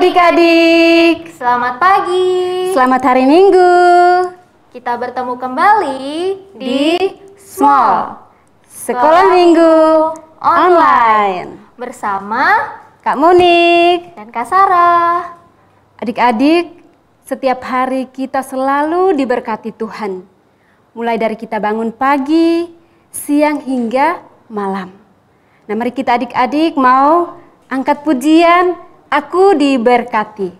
adik-adik. Selamat pagi. Selamat hari Minggu. Kita bertemu kembali di Small Sekolah Minggu Online bersama Kak Monik dan Kak Sarah. Adik-adik, setiap hari kita selalu diberkati Tuhan. Mulai dari kita bangun pagi, siang hingga malam. Nah, mari kita adik-adik mau angkat pujian Aku Diberkati.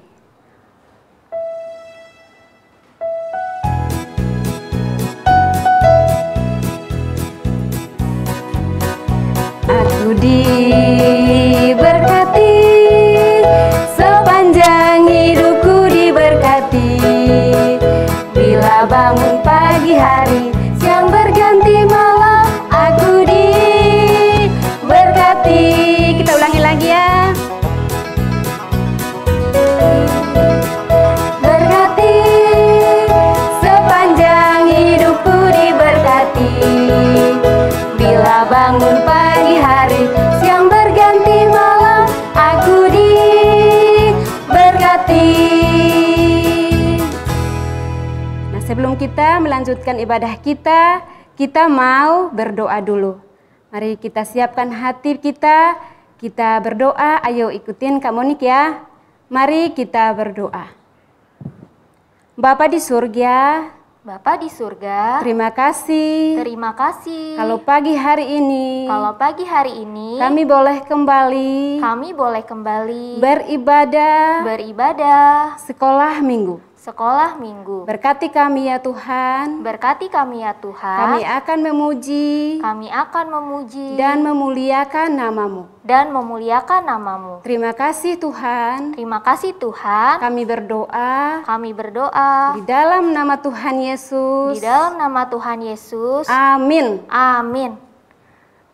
Aku diberkati, sepanjang hidupku diberkati. Bila bangun pagi hari, siang berganti malam, aku diberkati. Kita ulangi lagi ya. Berkati, sepanjang hidupku diberkati. Bila bangun pagi hari, siang berganti malam, aku diberkati. Nah, sebelum kita melanjutkan ibadah kita mau berdoa dulu. Mari kita siapkan hati kita berdoa. Ayo ikutin Kak Monik ya. Mari kita berdoa. Bapa di surga, terima kasih. Kalau pagi hari ini kami boleh kembali beribadah sekolah minggu. Berkati kami ya Tuhan. Kami akan memuji dan memuliakan namamu. Terima kasih Tuhan. Kami berdoa di dalam nama Tuhan Yesus. Amin.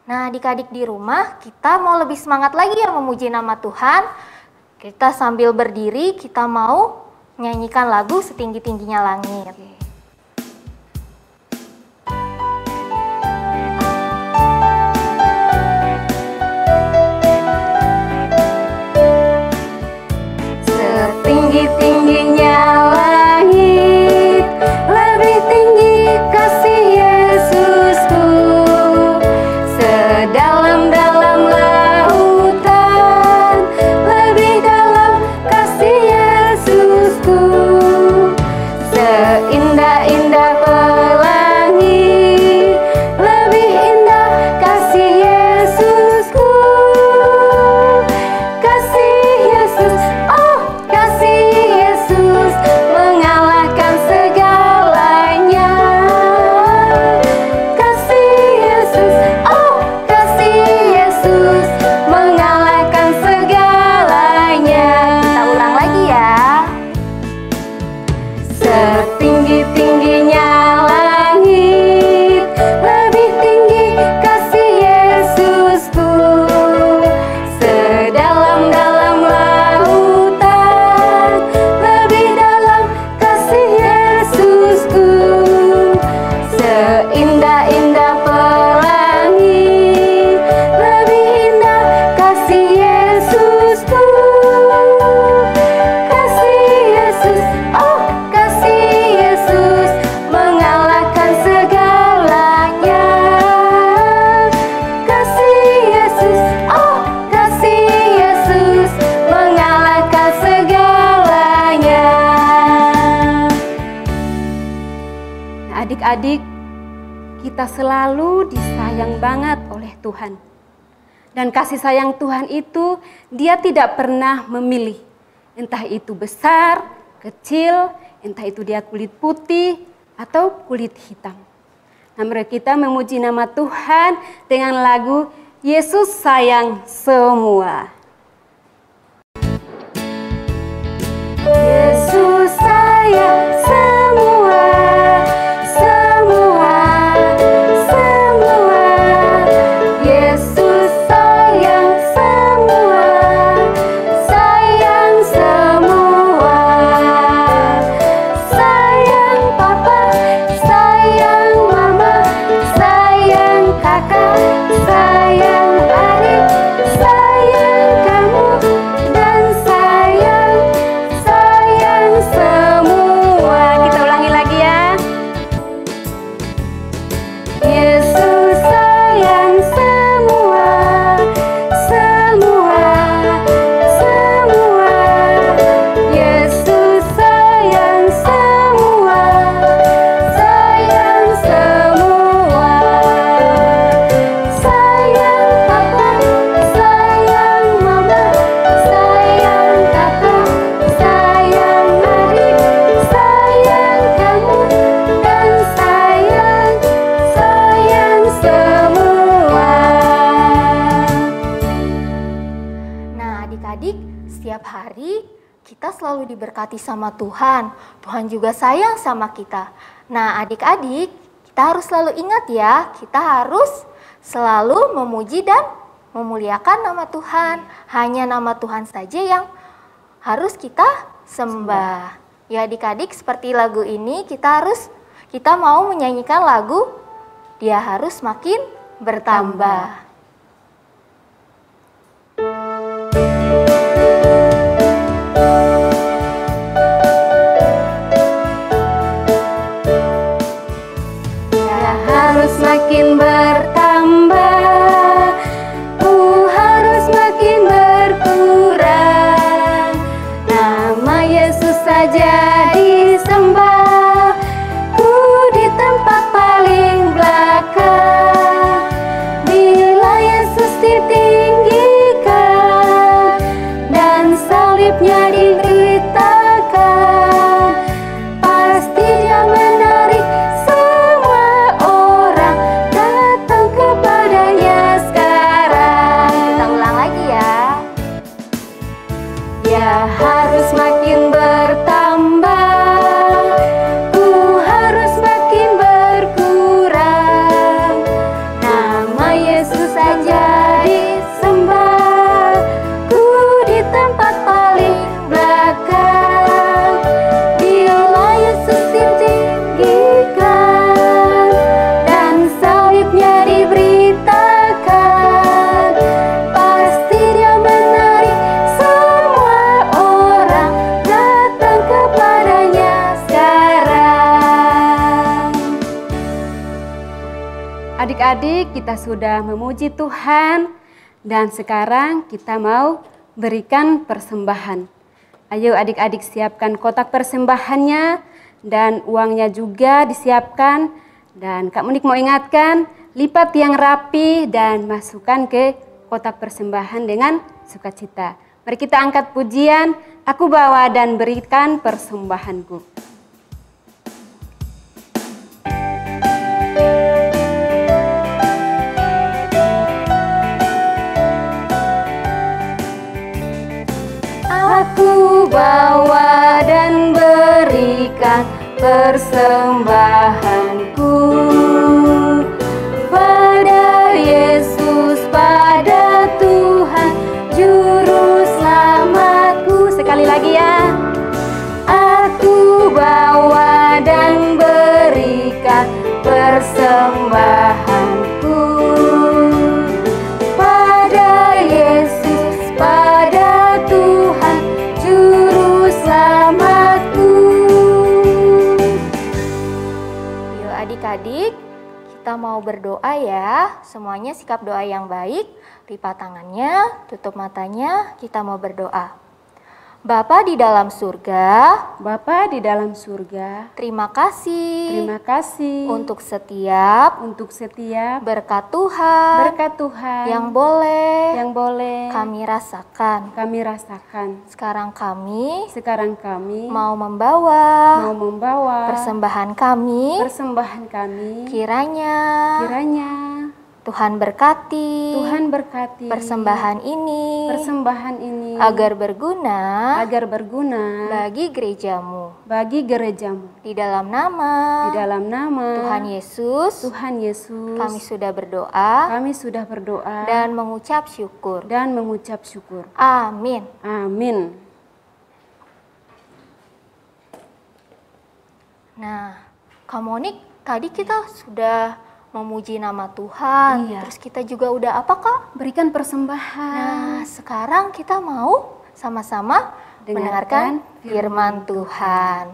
Nah, adik-adik di rumah, kita mau lebih semangat lagi ya memuji nama Tuhan. Kita sambil berdiri, kita mau nyanyikan lagu Setinggi-tingginya Langit. Setinggi-tingginya langit, lebih tinggi kasih Yesusku. Sedalam-dalam lautan, lebih dalam kasih Yesusku. Seindah-indah pelangi, lebih indah kasih Yesusku. Kasih Yesus, oh kasih Yesus mengalahkan segalanya. Kasih Yesus, oh kasih Yesus mengalahkan segalanya. Kita ulang lagi ya. Setinggi-tingginya langit, lebih tinggi kasih Yesusku. Sedalam-dalam lautan, lebih dalam kasih Yesusku. Seindah-indah pelangi, lebih indah kasih Yesusku. Kasih Yesus, oh kasih Yesus mengalahkan segalanya. Kasih Yesus, oh kasih Yesus mengalahkan segalanya. Nah, adik-adik, kita selalu disayang banget oleh Tuhan. Dan kasih sayang Tuhan itu Dia tidak pernah memilih. Entah itu besar, kecil, entah itu dia kulit putih atau kulit hitam. Nah, mari kita memuji nama Tuhan dengan lagu Yesus Sayang Semua. Yesus sayang semua, semua, semua. Yesus sayang semua, sayang semua. Sayang papa, sayang mama, sayang kakak, sayang adik, sayang kita selalu diberkati sama Tuhan. Tuhan juga sayang sama kita. Nah, adik-adik, kita harus selalu ingat ya, kita harus selalu memuji dan memuliakan nama Tuhan. Hanya nama Tuhan saja yang harus kita sembah. Ya adik-adik, seperti lagu ini kita mau menyanyikan lagu Dia Harus Makin Bertambah. Dia harus makin bertambah, ku harus makin berkurang. Nama Yesus saja disembah, ku di tempat paling belakang. Bila Yesus ditinggikan dan salibnya diberitakan, pasti Dia menarik semua orang datang kepadanya sekarang. Kita ulang lagi ya. Dia harus makin bertambah, ku harus makin berkurang. Nama Yesus saja disembah, ku di tempat paling belakang. Bila Yesus ditinggikan dan salibnya diberitakan, pasti Dia menarik semua orang datang kepadanya sekarang. Adik-adik, kita sudah memuji Tuhan dan sekarang kita mau berikan persembahan. Ayo adik-adik siapkan kotak persembahannya dan uangnya juga disiapkan. Dan Kak Monik mau ingatkan, lipat yang rapi dan masukkan ke kotak persembahan dengan sukacita. Mari kita angkat pujian, aku bawa dan berikan persembahanku. Aku bawa dan berikan persembahanku pada Yesus, pada Tuhan Juru Selamatku. Sekali lagi ya. Aku bawa dan berikan persembahanku pada Yesus, pada Tuhan Juru Selamatku. Yuk adik-adik, kita mau berdoa ya. Semuanya sikap doa yang baik. Lipat tangannya, tutup matanya, kita mau berdoa. Bapa di dalam surga, Bapa di dalam surga, terima kasih untuk setiap berkat Tuhan yang boleh kami rasakan. Sekarang kami mau membawa persembahan kami. Kiranya Tuhan berkati persembahan ini agar berguna bagi gerejamu. Di dalam nama Tuhan Yesus, kami sudah berdoa dan mengucap syukur. Amin. Nah, Kak Monik, tadi kita sudah memuji nama Tuhan. Iya. Terus kita juga udah apa, Kak? Berikan persembahan. Nah, sekarang kita mau sama-sama mendengarkan firman Tuhan.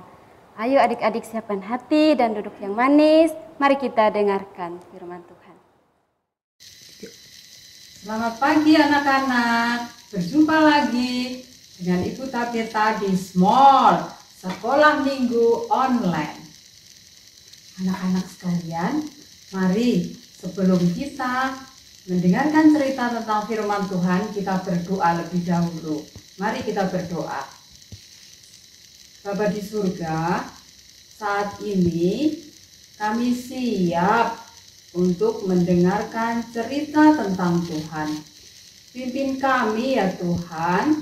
Ayo adik-adik siapkan hati dan duduk yang manis. Mari kita dengarkan firman Tuhan. Selamat pagi anak-anak. Berjumpa lagi dengan Ibu Tabita di Small Sekolah Minggu Online. Anak-anak sekalian, mari sebelum kita mendengarkan cerita tentang firman Tuhan, kita berdoa lebih dahulu. Mari kita berdoa. Bapa di surga, saat ini kami siap untuk mendengarkan cerita tentang Tuhan. Pimpin kami ya Tuhan,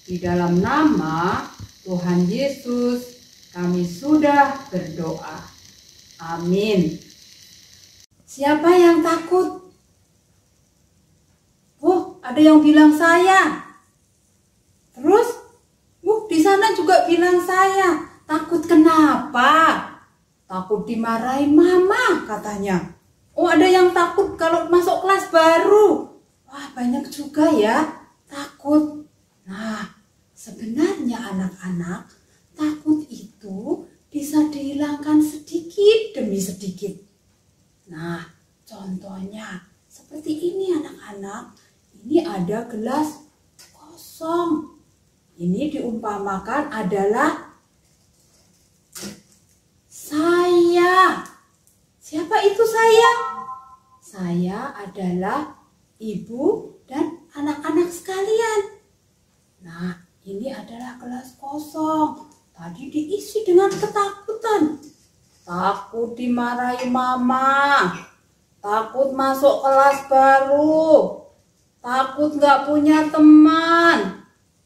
di dalam nama Tuhan Yesus, kami sudah berdoa. Amin. Siapa yang takut? Oh, ada yang bilang saya. Terus, di sana juga bilang saya. Takut kenapa? Takut dimarahin mama katanya. Oh, ada yang takut kalau masuk kelas baru. Wah, banyak juga ya takut. Nah, sebenarnya anak-anak, takut itu bisa dihilangkan sedikit demi sedikit. Nah, contohnya seperti ini anak-anak. Ini ada gelas kosong. Ini diumpamakan adalah saya. Siapa itu saya? Saya adalah ibu dan anak-anak sekalian. Nah, ini adalah gelas kosong. Tadi diisi dengan ketakutan. Takut dimarahi mama. Takut masuk kelas baru. Takut gak punya teman.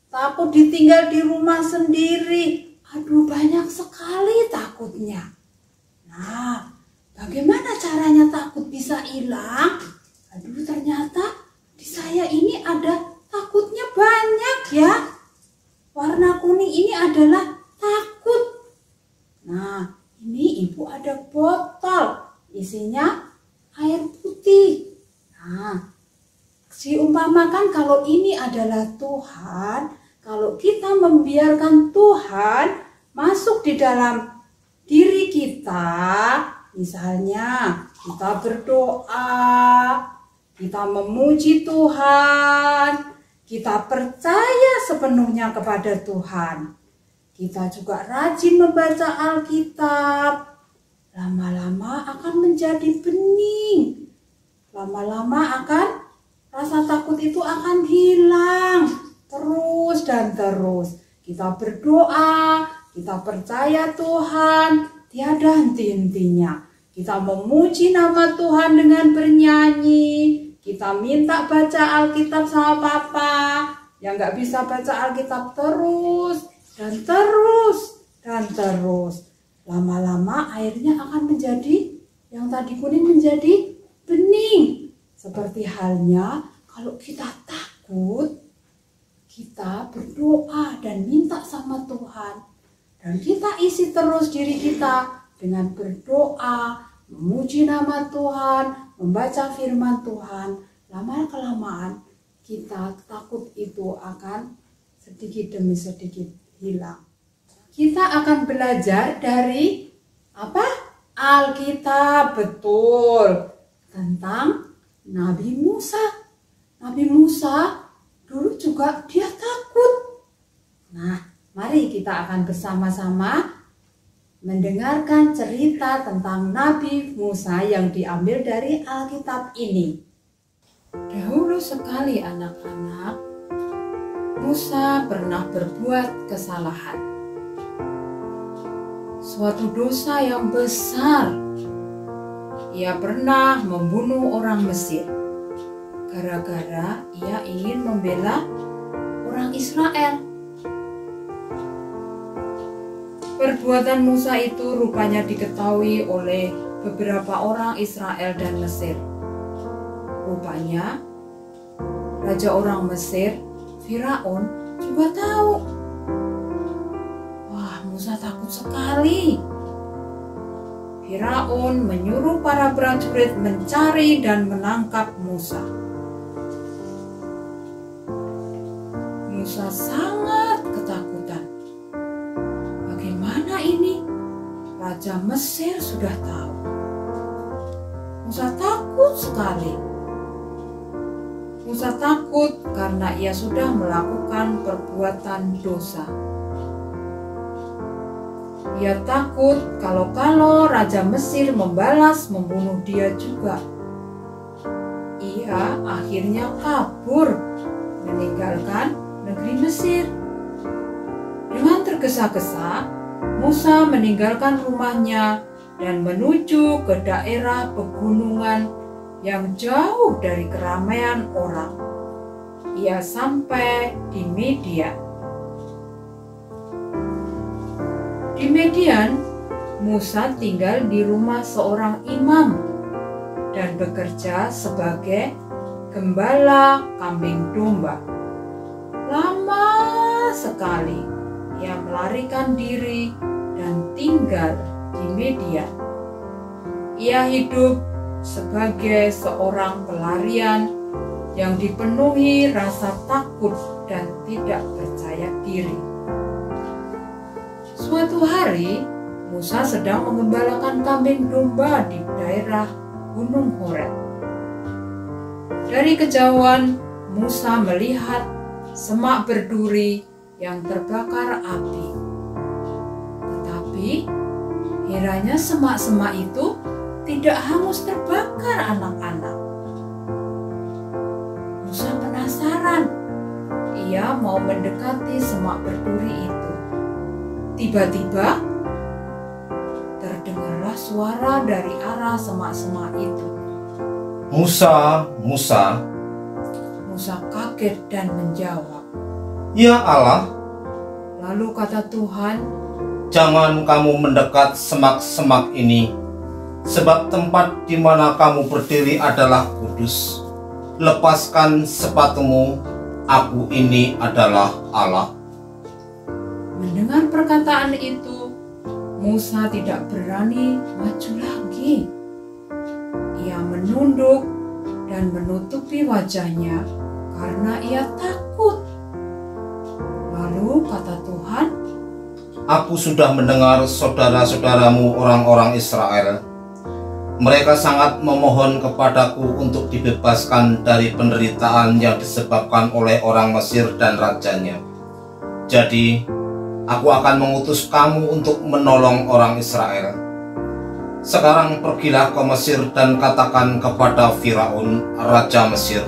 Takut ditinggal di rumah sendiri. Aduh, banyak sekali takutnya. Nah, bagaimana caranya takut bisa hilang? Aduh, ternyata di saya ini ada takutnya banyak ya. Warna kuning ini adalah takut. Nah, ini ibu ada botol. Isinya air putih. Nah, diumpamakan kalau ini adalah Tuhan. Kalau kita membiarkan Tuhan masuk di dalam diri kita, misalnya kita berdoa, kita memuji Tuhan, kita percaya sepenuhnya kepada Tuhan, kita juga rajin membaca Alkitab, lama-lama akan menjadi bening, lama-lama akan rasa takut itu akan hilang. Terus dan terus kita berdoa, kita percaya Tuhan, tiada henti-hentinya. Kita memuji nama Tuhan dengan bernyanyi, kita minta baca Alkitab sama Papa. Yang gak bisa baca Alkitab terus dan terus dan terus. Lama-lama airnya akan menjadi, yang tadi kuning menjadi bening. Seperti halnya kalau kita takut, kita berdoa dan minta sama Tuhan. Dan kita isi terus diri kita dengan berdoa, memuji nama Tuhan, membaca firman Tuhan. Lama-kelamaan kita takut itu akan sedikit demi sedikit hilang. Kita akan belajar dari apa? Alkitab, betul. Tentang Nabi Musa. Nabi Musa dulu juga dia takut. Nah, mari kita akan bersama-sama mendengarkan cerita tentang Nabi Musa yang diambil dari Alkitab ini. Dahulu sekali anak-anak, Musa pernah berbuat kesalahan. Suatu dosa yang besar. Ia pernah membunuh orang Mesir. Gara-gara ia ingin membela orang Israel. Perbuatan Musa itu rupanya diketahui oleh beberapa orang Israel dan Mesir. Rupanya raja orang Mesir, Firaun, juga tahu. Wah, Musa takut sekali. Firaun menyuruh para prajurit mencari dan menangkap Musa. Musa sangat ketakutan. Bagaimana ini? Raja Mesir sudah tahu. Musa takut sekali. Musa takut karena ia sudah melakukan perbuatan dosa. Ia takut kalau Raja Mesir membalas membunuh dia juga. Ia akhirnya kabur, meninggalkan negeri Mesir. Dengan tergesa-gesa, Musa meninggalkan rumahnya dan menuju ke daerah pegunungan yang jauh dari keramaian orang. Ia sampai di Midian. Di Midian, Musa tinggal di rumah seorang imam dan bekerja sebagai gembala kambing domba. Lama sekali ia melarikan diri dan tinggal di Midian. Ia hidup sebagai seorang pelarian yang dipenuhi rasa takut dan tidak percaya diri. Suatu hari, Musa sedang mengembalakan kambing domba di daerah Gunung Horeb. Dari kejauhan, Musa melihat semak berduri yang terbakar api. Tetapi, kiranya semak-semak itu tidak hangus terbakar anak-anak. Musa penasaran. Ia mau mendekati semak berduri itu. Tiba-tiba, terdengarlah suara dari arah semak-semak itu. Musa, Musa. Musa kaget dan menjawab. Ya Allah, Lalu kata Tuhan, jangan kamu mendekat semak-semak ini, sebab tempat di mana kamu berdiri adalah kudus. Lepaskan sepatumu, aku ini adalah Allah. mendengar perkataan itu, Musa tidak berani maju lagi. Ia menunduk dan menutupi wajahnya karena ia takut. Lalu kata Tuhan, Aku sudah mendengar saudara-saudaramu orang-orang Israel. Mereka sangat memohon kepadaku untuk dibebaskan dari penderitaan yang disebabkan oleh orang Mesir dan rajanya. Jadi, aku akan mengutus kamu untuk menolong orang Israel. Sekarang pergilah ke Mesir dan katakan kepada Firaun, Raja Mesir,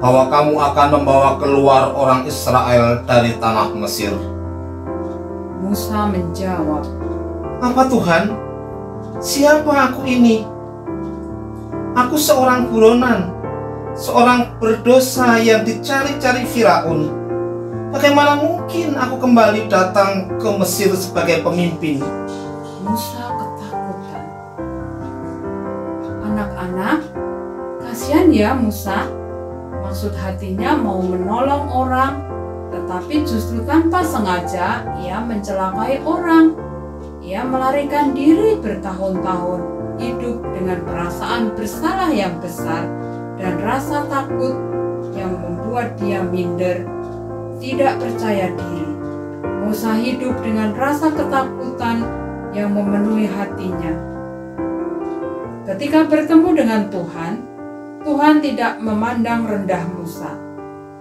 bahwa kamu akan membawa keluar orang Israel dari tanah Mesir. Musa menjawab, Apa Tuhan? Siapa aku ini? Aku seorang buronan, seorang berdosa yang dicari-cari Firaun. Bagaimana mungkin aku kembali datang ke Mesir sebagai pemimpin? Musa ketakutan. Anak-anak, kasihan ya Musa. Maksud hatinya mau menolong orang, tetapi justru tanpa sengaja ia mencelakai orang. Ia melarikan diri bertahun-tahun, hidup dengan perasaan bersalah yang besar dan rasa takut yang membuat dia minder, tidak percaya diri. Musa hidup dengan rasa ketakutan yang memenuhi hatinya. Ketika bertemu dengan Tuhan, Tuhan tidak memandang rendah Musa.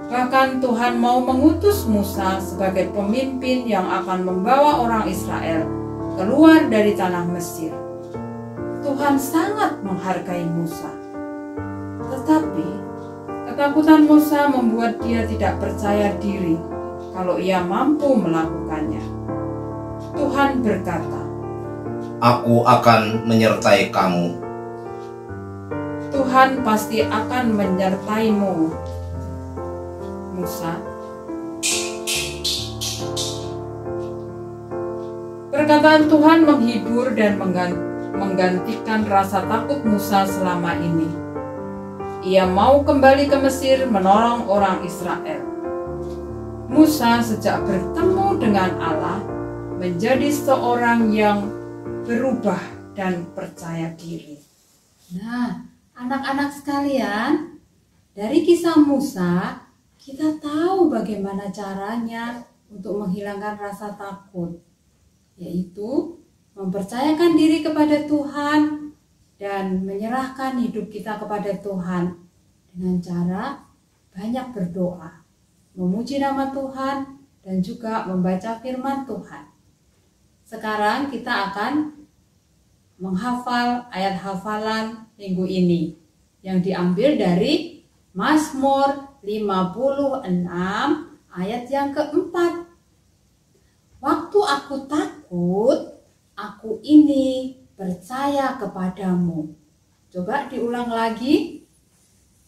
Bahkan Tuhan mau mengutus Musa sebagai pemimpin yang akan membawa orang Israel keluar dari tanah Mesir. Tuhan sangat menghargai Musa. Tetapi ketakutan Musa membuat dia tidak percaya diri kalau ia mampu melakukannya. Tuhan berkata, Aku akan menyertai kamu. Tuhan pasti akan menyertaimu, Musa. Perkataan Tuhan menghibur dan menggantikan rasa takut Musa selama ini. Ia mau kembali ke Mesir menolong orang Israel. Musa sejak bertemu dengan Allah menjadi seorang yang berubah dan percaya diri. Nah, anak-anak sekalian, dari kisah Musa, kita tahu bagaimana caranya untuk menghilangkan rasa takut, yaitu mempercayakan diri kepada Tuhan dan menyerahkan hidup kita kepada Tuhan dengan cara banyak berdoa, memuji nama Tuhan, dan juga membaca firman Tuhan. Sekarang kita akan menghafal ayat hafalan minggu ini yang diambil dari Mazmur 56 ayat yang keempat. Waktu aku takut, aku ini percaya kepadamu. Coba diulang lagi.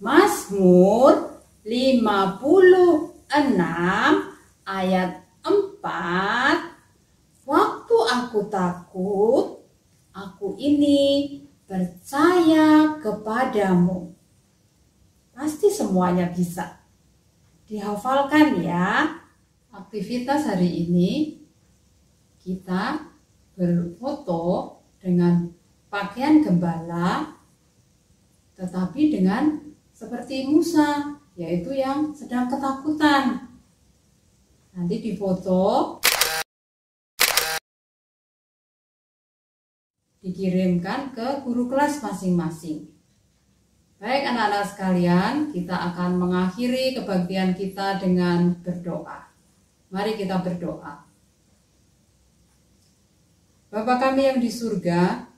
Mazmur 56 ayat 4. Waktu aku takut, aku ini percaya kepadamu. Pasti semuanya bisa. Dihafalkan ya. Aktivitas hari ini kita berfoto dengan pakaian gembala, tetapi dengan seperti Musa, yaitu yang sedang ketakutan. Nanti difoto, dikirimkan ke guru kelas masing-masing. Baik anak-anak sekalian, kita akan mengakhiri kebaktian kita dengan berdoa. Mari kita berdoa. Bapa kami yang di surga,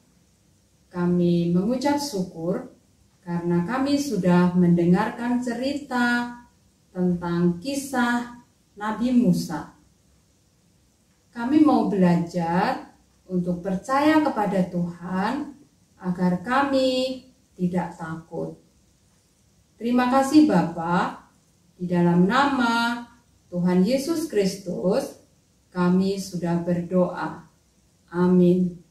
kami mengucap syukur karena kami sudah mendengarkan cerita tentang kisah Nabi Musa. Kami mau belajar untuk percaya kepada Tuhan agar kami tidak takut. Terima kasih Bapa, di dalam nama Tuhan Yesus Kristus kami sudah berdoa. Amin.